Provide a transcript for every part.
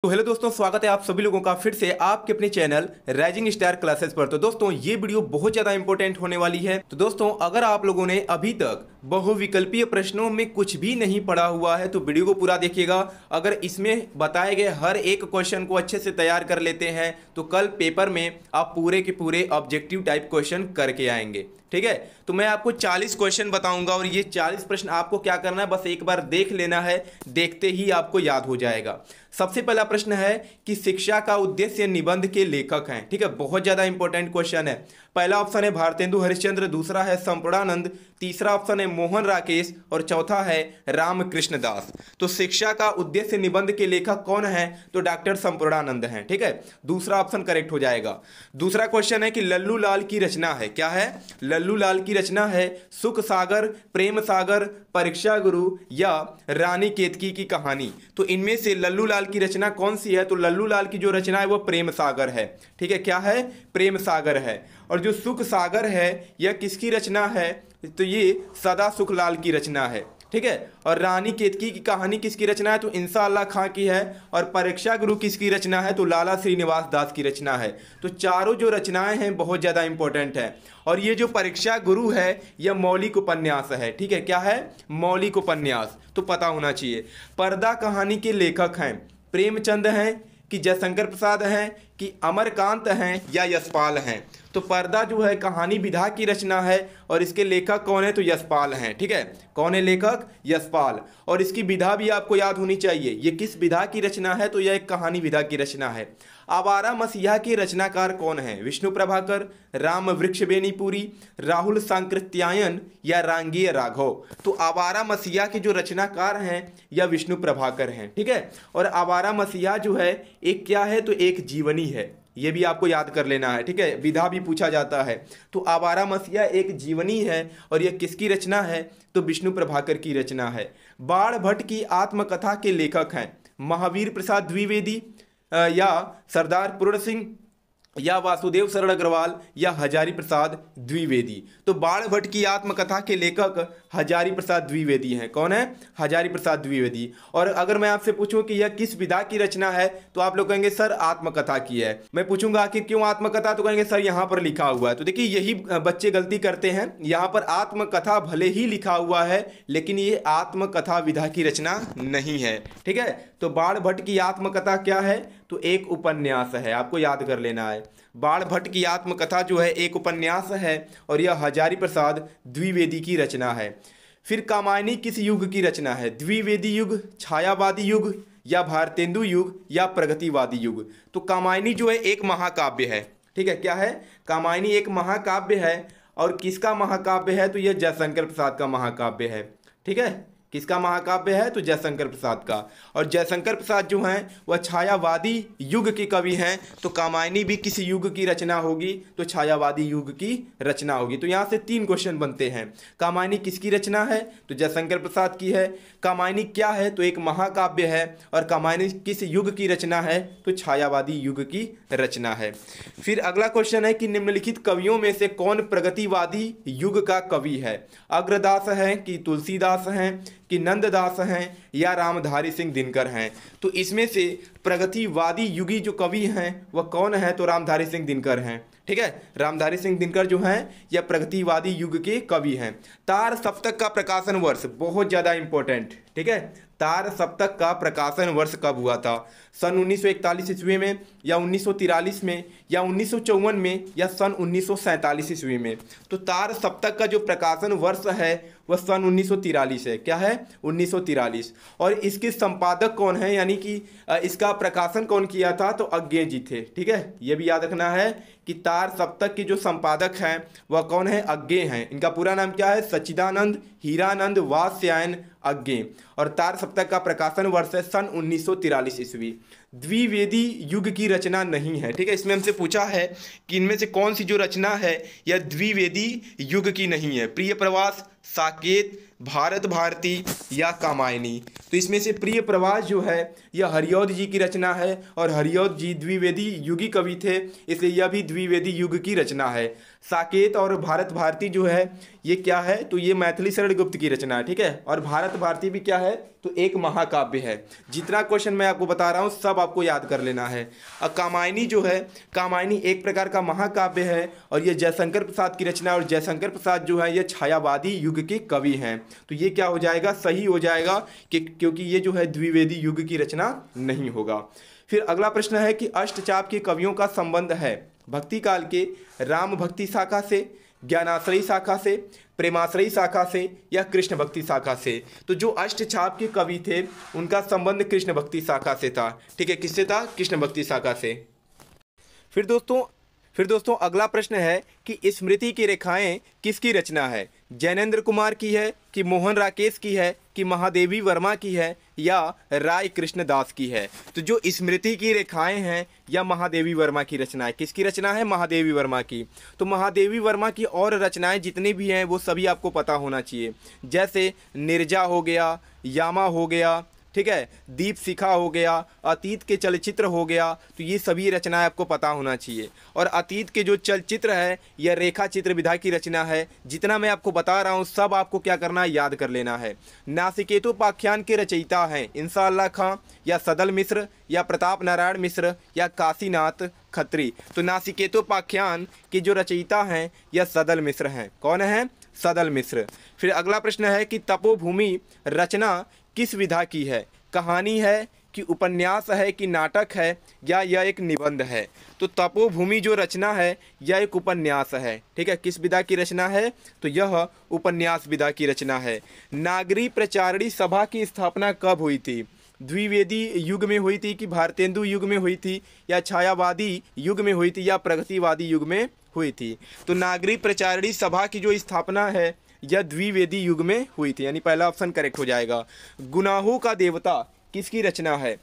तो हेलो दोस्तों, स्वागत है आप सभी लोगों का फिर से आपके अपने चैनल राइजिंग स्टार क्लासेस पर। तो दोस्तों ये वीडियो बहुत ज़्यादा इंपॉर्टेंट होने वाली है। तो दोस्तों अगर आप लोगों ने अभी तक बहुविकल्पीय प्रश्नों में कुछ भी नहीं पढ़ा हुआ है तो वीडियो को पूरा देखिएगा। अगर इसमें बताए गए हर एक क्वेश्चन को अच्छे से तैयार कर लेते हैं तो कल पेपर में आप पूरे के पूरे ऑब्जेक्टिव टाइप क्वेश्चन करके आएंगे। ठीक है, तो मैं आपको 40 क्वेश्चन बताऊंगा और ये 40 प्रश्न आपको क्या करना है, बस एक बार देख लेना है, देखते ही आपको याद हो जाएगा। सबसे पहला प्रश्न है कि शिक्षा का उद्देश्य निबंध के लेखक हैं। ठीक है, बहुत ज्यादा इंपॉर्टेंट क्वेश्चन है। पहला ऑप्शन है भारतेंदु हरिश्चंद्र, दूसरा है संपूर्णानंद, तीसरा ऑप्शन है मोहन राकेश और चौथा है रामकृष्ण दास। तो शिक्षा का उद्देश्य निबंध के लेखक कौन है? तो डॉक्टर संपूर्णानंद हैं। ठीक है, दूसरा ऑप्शन करेक्ट हो जाएगा। दूसरा क्वेश्चन है कि लल्लू लाल की रचना है, क्या है? लल्लू लाल की रचना है सुख सागर, प्रेम सागर, परीक्षा गुरु या रानी केतकी की कहानी। तो इनमें से लल्लू लाल की रचना कौन सी है? तो लल्लू लाल की जो रचना है वो प्रेम सागर है। ठीक है, क्या है? प्रेम सागर है। और जो सुख सागर है यह किसकी रचना है? तो ये सदा सुखलाल की रचना है। ठीक है, और रानी केतकी की कहानी किसकी रचना है? तो इंसाअल्लाह खां की है। और परीक्षा गुरु किसकी रचना है? तो लाला श्रीनिवास दास की रचना है। तो चारों जो रचनाएं हैं बहुत ज़्यादा इंपॉर्टेंट है। और ये जो परीक्षा गुरु है यह मौलिक उपन्यास है। ठीक है, क्या है? मौलिक उपन्यास, तो पता होना चाहिए। पर्दा कहानी के लेखक हैं प्रेमचंद हैं कि जयशंकर प्रसाद हैं कि अमरकांत हैं या यशपाल हैं? तो पर्दा जो है कहानी विधा की रचना है और इसके लेखक कौन है? तो यशपाल हैं। ठीक है, कौन है लेखक? यशपाल। और इसकी विधा भी आपको याद होनी चाहिए। ये किस विधा की रचना है? तो यह एक कहानी विधा की रचना है। आवारा मसीहा के रचनाकार कौन है? विष्णु प्रभाकर, राम वृक्ष बेनीपुरी, राहुल सांकृत्यायन या रांगीय राघव? तो आवारा मसीहा के जो रचनाकार हैं या विष्णु प्रभाकर हैं। ठीक है, और आवारा मसीहा जो है एक क्या है? तो एक जीवनी है। ये भी आपको याद कर लेना है। ठीक है, विधा भी पूछा जाता है। तो आवारा मसीहा एक जीवनी है और यह किसकी रचना है? तो विष्णु प्रभाकर की रचना है। बाण भट्ट की आत्मकथा के लेखक हैं महावीर प्रसाद द्विवेदी या सरदार पूर्ण सिंह या वासुदेव शरण अग्रवाल या हजारी प्रसाद द्विवेदी? तो बाण भट्ट की आत्मकथा के लेखक हजारी प्रसाद द्विवेदी हैं। कौन है? हजारी प्रसाद द्विवेदी। और अगर मैं आपसे पूछूं कि यह किस विधा की रचना है तो आप लोग कहेंगे सर आत्मकथा की है। मैं पूछूंगा आखिर क्यों आत्मकथा, तो कहेंगे सर यहाँ पर लिखा हुआ है। तो देखिए यही बच्चे गलती करते हैं, यहाँ पर आत्मकथा भले ही लिखा हुआ है लेकिन ये आत्मकथा विधा की रचना नहीं है। ठीक है, तो बाण भट्ट की आत्मकथा क्या है? तो एक उपन्यास है, आपको याद कर लेना है। बाण भट्ट की आत्मकथा जो है एक उपन्यास है और यह हजारी प्रसाद द्विवेदी की रचना है। फिर कामायनी किस युग की रचना है? द्विवेदी युग, छायावादी युग या भारतेंदु युग या प्रगतिवादी युग? तो कामायनी जो है एक महाकाव्य है। ठीक है, क्या है? कामायनी एक महाकाव्य है। और किसका महाकाव्य है? तो यह जयशंकर प्रसाद का महाकाव्य है। ठीक है, किसका महाकाव्य है? तो जयशंकर प्रसाद का। और जयशंकर प्रसाद जो हैं वह छायावादी युग के कवि हैं। तो कामायनी भी किस युग की रचना होगी? तो छायावादी युग की रचना होगी। तो यहाँ से 3 क्वेश्चन बनते हैं। कामायनी किसकी रचना है? तो जयशंकर प्रसाद की है। कामायनी क्या है? तो एक महाकाव्य है। और कामायनी किस युग की रचना है? तो छायावादी युग की रचना है। फिर अगला क्वेश्चन है कि निम्नलिखित कवियों में से कौन प्रगतिवादी युग का कवि है? अग्रदास हैं कि तुलसीदास हैं कि नंददास हैं या रामधारी सिंह दिनकर हैं? तो इसमें से प्रगतिवादी युगी जो कवि हैं वह कौन है? तो रामधारी सिंह दिनकर हैं। ठीक है, रामधारी सिंह दिनकर जो हैं यह प्रगतिवादी युग के कवि हैं। तार सप्तक का प्रकाशन वर्ष बहुत ज़्यादा इंपॉर्टेंट। ठीक है, तार सप्तक का प्रकाशन वर्ष कब हुआ था? सन 1941 ईस्वी में या 1943 में या 1954 में या सन 1947 ईस्वी में? तो तार सप्तक का जो प्रकाशन वर्ष है वह सन 1943 है। क्या है? 1943। और इसके संपादक कौन है, यानी कि इसका प्रकाशन कौन किया था? तो अज्ञे जी थे। ठीक है, यह भी याद रखना है कि तार सप्तक के जो संपादक हैं वह कौन है? अज्ञे हैं। इनका पूरा नाम क्या है? सच्चिदानंद हीरानंद वात्स्यायन अज्ञे। और तार सप्तक का प्रकाशन वर्ष है सन 1943 ईस्वी। द्विवेदी युग की रचना नहीं है। ठीक है, इसमें हमसे पूछा है कि इनमें से कौन सी जो रचना है यह द्विवेदी युग की नहीं है? प्रिय प्रवास, साकेत, भारत भारती या कामायनी। तो इसमें से प्रिय प्रवास जो है यह हरिऔध जी की रचना है और हरिऔध जी द्विवेदी युगी कवि थे, इसलिए यह भी द्विवेदी युग की रचना है। साकेत और भारत भारती जो है ये क्या है, तो ये मैथिली शरण गुप्त की रचना है, ठीक है। और भारत भारती भी क्या है, तो एक महाकाव्य है। जितना क्वेश्चन मैं आपको बता रहा हूँ सब आपको याद कर लेना है। और कामायनी जो है, कामायनी एक प्रकार का महाकाव्य है और ये जयशंकर प्रसाद की रचना है। और जयशंकर प्रसाद जो है ये छायावादी युग के कवि हैं। तो ये क्या हो जाएगा, सही हो जाएगा कि क्योंकि ये जो है द्विवेदी युग की रचना नहीं होगा। फिर अगला प्रश्न है कि अष्टचाप के कवियों का संबंध है भक्ति काल के राम भक्ति शाखा से, ज्ञानाश्रयी शाखा से, प्रेमाश्रयी शाखा से या कृष्ण भक्ति शाखा से। तो जो अष्टचाप के कवि थे उनका संबंध कृष्ण भक्ति शाखा से था, ठीक है। किससे था, कृष्ण भक्ति शाखा से। फिर दोस्तों अगला प्रश्न है कि स्मृति की रेखाएं किसकी रचना है, जैनेन्द्र कुमार की है कि मोहन राकेश की है कि महादेवी वर्मा की है या राय कृष्ण दास की है। तो जो स्मृति की रेखाएं हैं या महादेवी वर्मा की रचना है, किसकी रचना है, महादेवी वर्मा की। तो महादेवी वर्मा की और रचनाएं जितनी भी हैं वो सभी आपको पता होना चाहिए, जैसे निर्जा हो गया, यामा हो गया, ठीक है, दीप शिखा हो गया, अतीत के चलचित्र हो गया। तो ये सभी रचनाएं आपको पता होना चाहिए। और अतीत के जो चलचित्र है यह रेखा चित्र विधा की रचना है। जितना मैं आपको बता रहा हूँ सब आपको क्या करना है, याद कर लेना है। नासिकेतोपाख्यान के रचयिता हैं इंसा अल्लाह खां या सदल मिश्र या प्रताप नारायण मिश्र या काशीनाथ खत्री। तो नासिकेतोपाख्यान के जो रचयिता हैं यह सदल मिश्र हैं। कौन है, सदल मिश्र। फिर अगला प्रश्न है कि तपोभूमि रचना किस विधा की है, कहानी है कि उपन्यास है कि नाटक है या यह एक निबंध है। तो तपोभूमि जो रचना है यह एक उपन्यास है, ठीक है। किस विधा की रचना है, तो यह उपन्यास विधा की रचना है। नागरी प्रचारणी सभा की स्थापना कब हुई थी, द्विवेदी युग में हुई थी कि भारतेंदु युग में हुई थी या छायावादी युग में हुई थी या प्रगतिवादी युग में हुई थी। तो नागरी प्रचारणी सभा की जो स्थापना है यह द्विवेदी युग में हुई थी, यानी पहला ऑप्शन करेक्ट हो जाएगा। गुनाहों का देवता किसकी रचना है,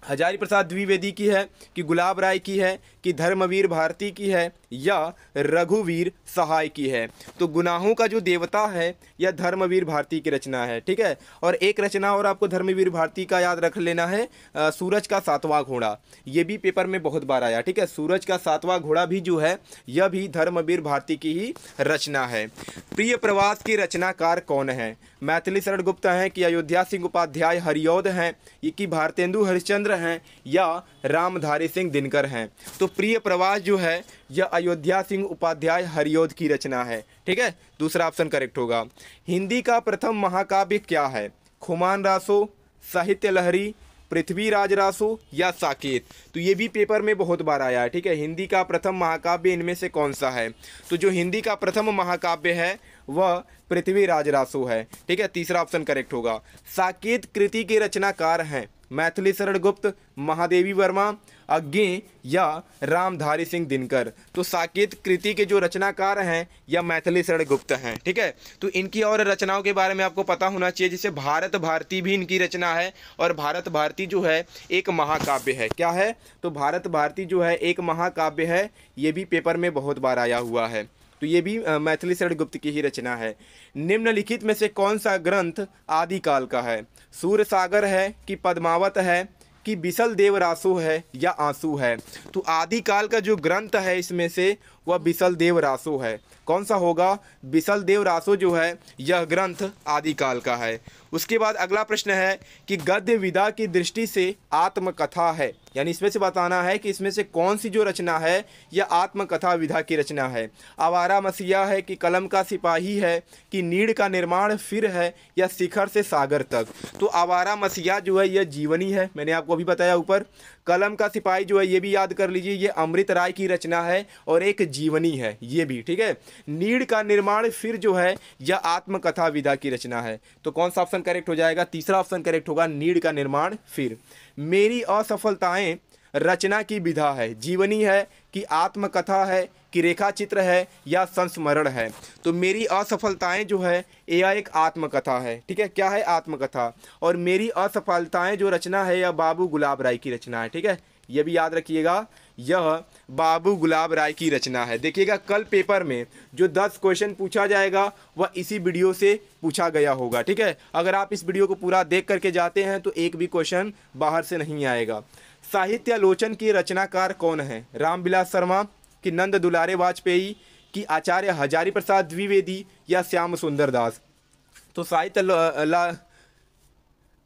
हजारी प्रसाद द्विवेदी की है कि गुलाब राय की है कि धर्मवीर भारती की है या रघुवीर सहाय की है। तो गुनाहों का जो देवता है यह धर्मवीर भारती की रचना है, ठीक है। और एक रचना और आपको धर्मवीर भारती का याद रख लेना है, सूरज का सातवां घोड़ा। ये भी पेपर में बहुत बार आया, ठीक है। सूरज का सातवां घोड़ा भी जो है यह भी धर्मवीर भारती की ही रचना है। प्रिय प्रवास के रचनाकार कौन है, मैथिली शरण गुप्त हैं कि अयोध्या सिंह उपाध्याय हरिऔध हैं कि भारतेंदु हरिश्चंद्र हैं या रामधारी सिंह दिनकर हैं। तो प्रिय प्रवास जो है यह अयोध्या सिंह उपाध्याय हरिऔध की रचना है, ठीक है। दूसरा ऑप्शन करेक्ट होगा। हिंदी का प्रथम महाकाव्य क्या है, खुमान रासो, साहित्य लहरी, पृथ्वीराज रासो या साकेत। तो ये भी पेपर में बहुत बार आया है, ठीक है। हिंदी का प्रथम महाकाव्य इनमें से कौन सा है, तो जो हिंदी का प्रथम महाकाव्य है वह पृथ्वीराज रासो है, ठीक है। तीसरा ऑप्शन करेक्ट होगा। साकेत कृति के रचनाकार हैं मैथिली शरण गुप्त, महादेवी वर्मा, अज्ञे या रामधारी सिंह दिनकर। तो साकेत कृति के जो रचनाकार हैं या मैथिली शरण गुप्त हैं, ठीक है। तो इनकी और रचनाओं के बारे में आपको पता होना चाहिए, जैसे भारत भारती भी इनकी रचना है और भारत भारती जो है एक महाकाव्य है। क्या है, तो भारत भारती जो है एक महाकाव्य है, ये भी पेपर में बहुत बार आया हुआ है। तो ये भी मैथिली शरण गुप्त की ही रचना है। निम्नलिखित में से कौन सा ग्रंथ आदिकाल का है, सूर्य सागर है कि पद्मावत है कि बिसल देव रासो है या आंसू है। तो आदिकाल का जो ग्रंथ है इसमें से वह बिसल देव रासो है। कौन सा होगा, बिसल देव रासो जो है यह ग्रंथ आदिकाल का है। उसके बाद अगला प्रश्न है कि गद्य विधा की दृष्टि से आत्मकथा है, यानी इसमें से बताना है कि इसमें से कौन सी जो रचना है यह आत्मकथा विधा की रचना है। आवारा मसीहा है कि कलम का सिपाही है कि नीड़ का निर्माण फिर है या शिखर से सागर तक। तो आवारा मसीहा जो है यह जीवनी है, मैंने आपको अभी बताया ऊपर। कलम का सिपाही जो है ये भी याद कर लीजिए, ये अमृत राय की रचना है और एक जीवनी है ये भी, ठीक है। नीड़ का निर्माण फिर जो है यह आत्मकथा विधा की रचना है। तो कौन सा ऑप्शन करेक्ट हो जाएगा, तीसरा ऑप्शन करेक्ट होगा, नीड़ का निर्माण फिर। मेरी असफलताएं रचना की विधा है, जीवनी है कि आत्मकथा है कि रेखा चित्र है या संस्मरण है। तो मेरी असफलताएं जो है यह एक आत्मकथा है, ठीक है। क्या है, आत्मकथा। और मेरी असफलताएं जो रचना है यह बाबू गुलाब राय की रचना है, ठीक है। ये भी याद रखिएगा, यह बाबू गुलाब राय की रचना है। देखिएगा कल पेपर में जो 10 क्वेश्चन पूछा जाएगा वह इसी वीडियो से पूछा गया होगा, ठीक है। अगर आप इस वीडियो को पूरा देख करके जाते हैं तो एक भी क्वेश्चन बाहर से नहीं आएगा। साहित्यालोचन के रचनाकार कौन है? रामविलास शर्मा कि नंद दुलारे वाजपेयी कि आचार्य हजारी प्रसाद द्विवेदी या श्याम सुंदर दास?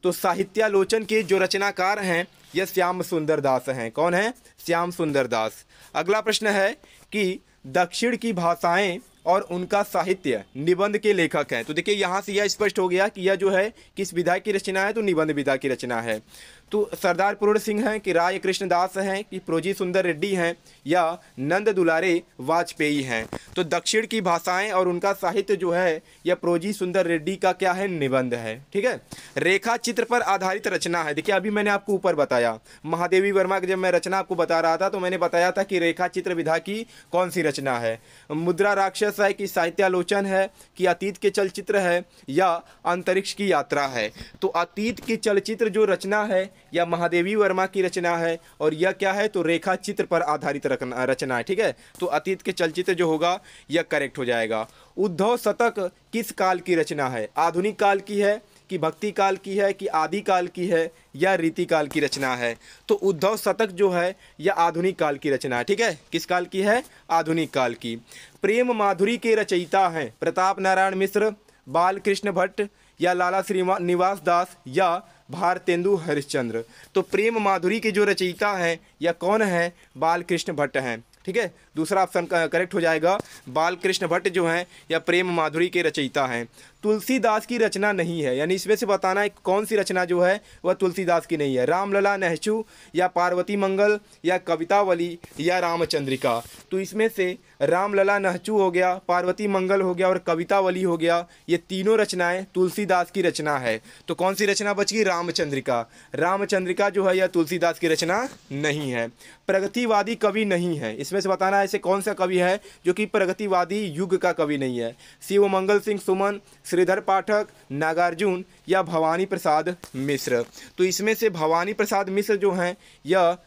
तो साहित्यालोचन के जो रचनाकार हैं यह श्याम सुंदर दास हैं। कौन है? श्याम सुंदर दास। अगला प्रश्न है कि दक्षिण की भाषाएं और उनका साहित्य निबंध के लेखक हैं। तो देखिए यहाँ से यह स्पष्ट हो गया कि यह जो है किस विधा की रचना है, तो निबंध विधा की रचना है। तो सरदार पूर्ण सिंह हैं कि राय कृष्ण दास हैं कि प्रोजी सुंदर रेड्डी हैं या नंद दुलारे वाजपेयी हैं? तो दक्षिण की भाषाएं और उनका साहित्य जो है यह प्रोजी सुंदर रेड्डी का क्या है? निबंध है, ठीक है। रेखा चित्र पर आधारित रचना है। देखिए अभी मैंने आपको ऊपर बताया, महादेवी वर्मा की जब मैं रचना आपको बता रहा था तो मैंने बताया था कि रेखा चित्र विधा की कौन सी रचना है। मुद्रा राक्षस है कि साहित्यालोचन है कि अतीत के चलचित्र है या अंतरिक्ष की यात्रा है? तो अतीत के चलचित्र जो रचना है या महादेवी वर्मा की रचना है और यह क्या है? तो रेखा चित्र पर आधारित रचना है, ठीक है। तो अतीत के चलचित्र जो होगा यह करेक्ट हो जाएगा। उद्धव शतक किस काल की रचना है? आधुनिक काल की है कि भक्ति काल की है कि आदि काल की है या रीति काल की रचना है? तो उद्धव शतक जो है यह आधुनिक काल की रचना है, ठीक है। किस काल की है? आधुनिक काल की। प्रेम माधुरी के रचयिता हैं प्रताप नारायण मिश्र, बालकृष्ण भट्ट या लाला श्रीनिवास दास या भारतेंदु हरिश्चंद्र? तो प्रेम माधुरी के जो रचयिता हैं या कौन है? बालकृष्ण भट्ट हैं, ठीक है। दूसरा ऑप्शन करेक्ट हो जाएगा, बालकृष्ण भट्ट जो हैं या प्रेम माधुरी के रचयिता हैं। तुलसीदास की रचना नहीं है, यानी इसमें से बताना है कौन सी रचना जो है वह तुलसीदास की नहीं है। रामलला नहचू या पार्वती मंगल या कवितावली या रामचंद्रिका? तो इसमें से रामलला नहचू हो गया, पार्वती मंगल हो गया और कवितावली हो गया, ये तीनों रचनाएं तुलसीदास की रचना है। तो कौन सी रचना बच गई? रामचंद्रिका। रामचंद्रिका जो है यह तुलसीदास की रचना नहीं है। प्रगतिवादी कवि नहीं है, इसमें से बताना है ऐसे कौन सा कवि है जो कि प्रगतिवादी युग का कवि नहीं है। शिव मंगल सिंह सुमन, श्रीधर पाठक, नागार्जुन या भवानी प्रसाद मिश्र? तो इसमें से भवानी प्रसाद मिश्र जो हैं यह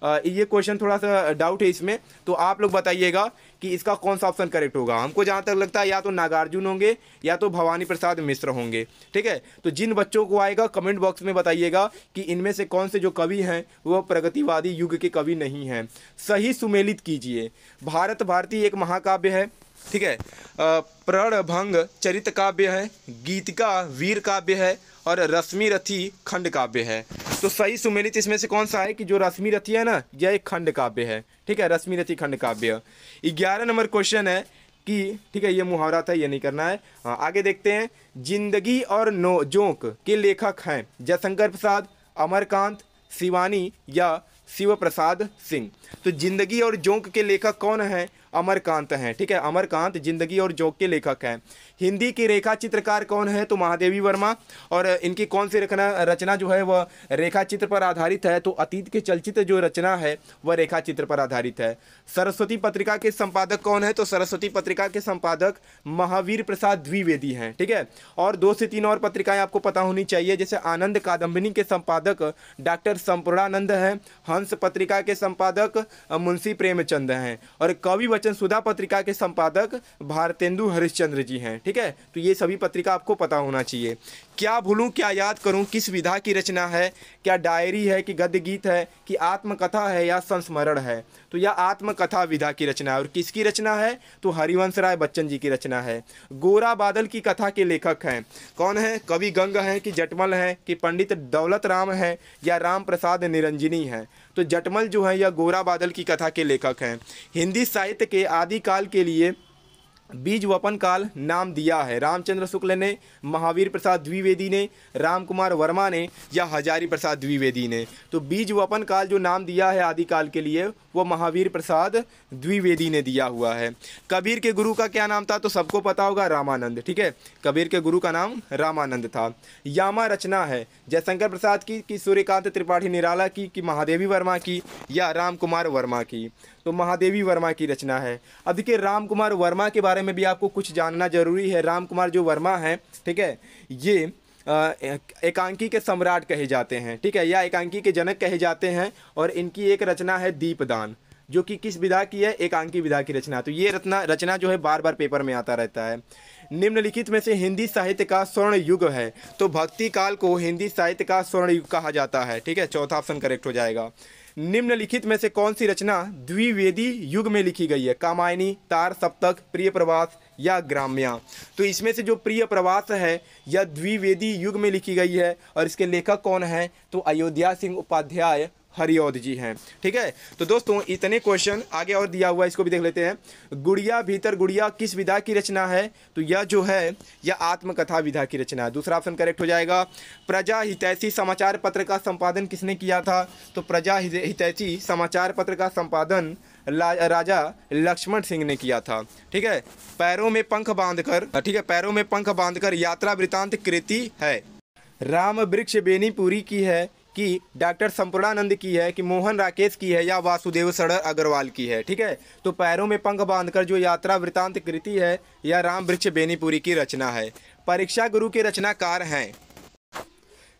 ये क्वेश्चन थोड़ा सा डाउट है इसमें, तो आप लोग बताइएगा कि इसका कौन सा ऑप्शन करेक्ट होगा। हमको जहाँ तक लगता है या तो नागार्जुन होंगे या तो भवानी प्रसाद मिश्र होंगे, ठीक है। तो जिन बच्चों को आएगा कमेंट बॉक्स में बताइएगा कि इनमें से कौन से जो कवि हैं वो प्रगतिवादी युग के कवि नहीं हैं। सही सुमेलित कीजिए। भारत भारती एक महाकाव्य है, ठीक है। प्रणभंग चरित काव्य है, गीतिका वीर काव्य है और रश्मि रथी खंड काव्य है। तो सही सुमेलित इसमें से कौन सा है कि जो रश्मि रथी है ना यह एक खंड काव्य है, ठीक है। रश्मि रथी खंड काव्य। 11 नंबर क्वेश्चन है कि, ठीक है, ये मुहावरा था, ये नहीं करना है। हाँ आगे देखते हैं। जिंदगी और जोंक के लेखक हैं जयशंकर प्रसाद, अमरकांत, शिवानी या शिव प्रसाद सिंह? तो जिंदगी और जोंक के लेखक कौन हैं? अमरकांत हैं, ठीक है। अमरकांत जिंदगी और जोंक के लेखक हैं। हिंदी के रेखा चित्रकार कौन है? तो महादेवी वर्मा। और इनकी कौन सी रचना जो है वह रेखा चित्र पर आधारित है? तो अतीत के चलचित्र जो रचना है वह रेखा चित्र पर आधारित है। सरस्वती पत्रिका के संपादक कौन है? तो सरस्वती पत्रिका के संपादक महावीर प्रसाद द्विवेदी हैं, ठीक है। और 2 से 3 और पत्रिकाएं आपको पता होनी चाहिए, जैसे आनंद कादम्बिनी के संपादक डॉक्टर संपूर्णानंद हैं, हंस पत्रिका के संपादक मुंशी प्रेमचंद हैं और कवि वचन सुधा पत्रिका के संपादक भारतेंदु हरिश्चंद्र जी हैं, ठीक है। तो ये सभी पत्रिका आपको पता होना चाहिए। क्या भूलूं क्या याद करूं किस विधा की रचना है? क्या डायरी है कि गद्य गीत है कि आत्मकथा है या संस्मरण है? तो यह आत्मकथा विधा की रचना है। और किसकी रचना है? तो हरिवंश राय बच्चन जी की रचना है। गोरा बादल की कथा के लेखक हैं कौन है? कवि गंग हैं कि जटमल हैं कि पंडित दौलत राम हैं या राम प्रसाद निरंजनी हैं? तो जटमल जो है यह गोरा बादल की कथा के लेखक हैं। हिंदी साहित्य के आदिकाल के लिए बीज वपन काल नाम दिया है रामचंद्र शुक्ल ने, महावीर प्रसाद द्विवेदी ने, राम कुमार वर्मा ने या हजारी प्रसाद द्विवेदी ने? तो बीज वपन काल जो नाम दिया है आदिकाल के लिए वो महावीर प्रसाद द्विवेदी ने दिया हुआ है। कबीर के गुरु का क्या नाम था? तो सबको पता होगा रामानंद, ठीक है। कबीर के गुरु का नाम रामानंद था। यामा रचना है जयशंकर प्रसाद की कि सूर्यकांत त्रिपाठी निराला की कि महादेवी वर्मा की या राम कुमार वर्मा की? तो महादेवी वर्मा की रचना है। अब देखिए राम कुमार वर्मा के बारे में भी आपको कुछ जानना जरूरी है। राम कुमार जो वर्मा हैं, ठीक है, ये एकांकी के सम्राट कहे जाते हैं, ठीक है, या एकांकी के जनक कहे जाते हैं। और इनकी एक रचना है दीपदान, जो कि किस विधा की है, एकांकी विधा की रचना। तो ये रचना जो है बार बार पेपर में आता रहता है। निम्नलिखित में से हिंदी साहित्य का स्वर्ण युग है, तो भक्ति काल को हिंदी साहित्य का स्वर्ण युग कहा जाता है, ठीक है, चौथा ऑप्शन करेक्ट हो जाएगा। निम्नलिखित में से कौन सी रचना द्विवेदी युग में लिखी गई है, कामायनी, तार सप्तक, प्रिय प्रवास या ग्राम्या। तो इसमें से जो प्रिय प्रवास है यह द्विवेदी युग में लिखी गई है, और इसके लेखक कौन है, तो अयोध्या सिंह उपाध्याय हरिऔध जी हैं, ठीक है। तो दोस्तों इतने क्वेश्चन, आगे और दिया हुआ है, इसको भी देख लेते हैं। गुड़िया भीतर गुड़िया किस विधा की रचना है, तो यह जो है यह आत्मकथा विधा की रचना है, दूसरा ऑप्शन करेक्ट हो जाएगा। प्रजा हितैषी समाचार पत्र का संपादन किसने किया था, तो प्रजा हितैषी समाचार पत्र का संपादन राजा लक्ष्मण सिंह ने किया था, ठीक है। पैरों में पंख बांधकर, ठीक है, पैरों में पंख बांधकर यात्रा वृतांत कृति है राम वृक्ष बेनीपुरी की है, कि डॉक्टर संपूर्णानंद की है, कि मोहन राकेश की है, या वासुदेव सड़र अग्रवाल की है, ठीक है। तो पैरों में पंख बांधकर जो यात्रा वृतांत कृति है यह राम वृक्ष बेनीपुरी की रचना है। परीक्षा गुरु के रचनाकार हैं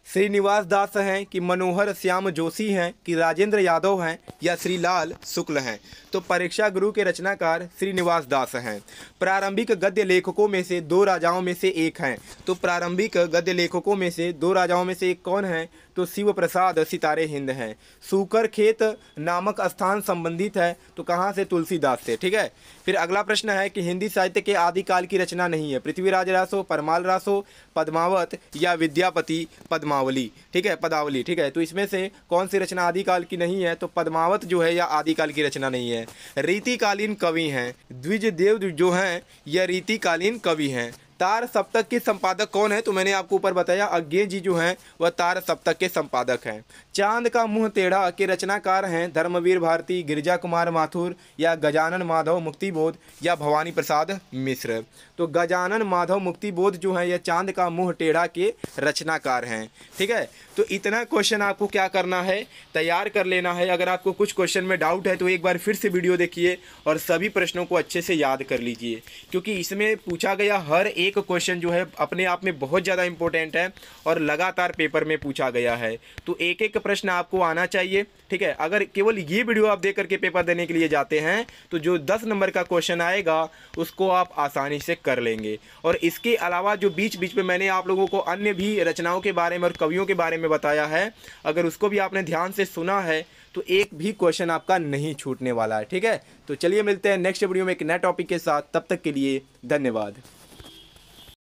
श्रीनिवास दास हैं, कि मनोहर श्याम जोशी हैं, कि राजेंद्र यादव हैं, या श्रीलाल शुक्ल हैं। तो परीक्षा गुरु के रचनाकार श्रीनिवास दास हैं। प्रारंभिक गद्य लेखकों में से दो राजाओं में से एक हैं, तो प्रारंभिक गद्य लेखकों में से दो राजाओं में से एक कौन है, तो शिव प्रसाद सितारे हिंद हैं। सूकर खेत नामक स्थान संबंधित है, तो कहाँ से, तुलसीदास से, ठीक है। फिर अगला प्रश्न है कि हिंदी साहित्य के आदिकाल की रचना नहीं है, पृथ्वीराज रासो, परमाल रासो, पद्मावत या विद्यापति पद्मावली, ठीक है, पदावली, ठीक है। तो इसमें से कौन सी रचना आदिकाल की नहीं है, तो पद्मावत जो है या आदिकाल की रचना नहीं है। रीतिकालीन कवि हैं द्विज देव जो हैं यह रीतिकालीन कवि हैं। तार सप्तक के संपादक कौन है, तो मैंने आपको ऊपर बताया अज्ञे जी जो हैं वह तार सप्तक के संपादक हैं। चांद का मुंह टेढ़ा के रचनाकार हैं धर्मवीर भारती, गिरिजा कुमार माथुर, या गजानन माधव मुक्तिबोध, या भवानी प्रसाद मिश्र। तो गजानन माधव मुक्तिबोध जो है यह चांद का मुंह टेढ़ा के रचनाकार हैं, ठीक है। तो इतना क्वेश्चन आपको क्या करना है, तैयार कर लेना है। अगर आपको कुछ क्वेश्चन में डाउट है तो एक बार फिर से वीडियो देखिए और सभी प्रश्नों को अच्छे से याद कर लीजिए, क्योंकि इसमें पूछा गया हर एक क्वेश्चन जो है अपने आप में बहुत ज़्यादा इंपॉर्टेंट है और लगातार पेपर में पूछा गया है। तो एक एक प्रश्न आपको आना चाहिए, ठीक है। अगर केवल ये वीडियो आप देख करके पेपर देने के लिए जाते हैं तो जो 10 नंबर का क्वेश्चन आएगा उसको आप आसानी से कर लेंगे। और इसके अलावा जो बीच बीच में मैंने आप लोगों को अन्य भी रचनाओं के बारे में और कवियों के बारे में बताया है, अगर उसको भी आपने ध्यान से सुना है तो एक भी क्वेश्चन आपका नहीं छूटने वाला है, ठीक है। तो चलिए मिलते हैं नेक्स्ट वीडियो में एक नए टॉपिक के साथ, तब तक के लिए धन्यवाद।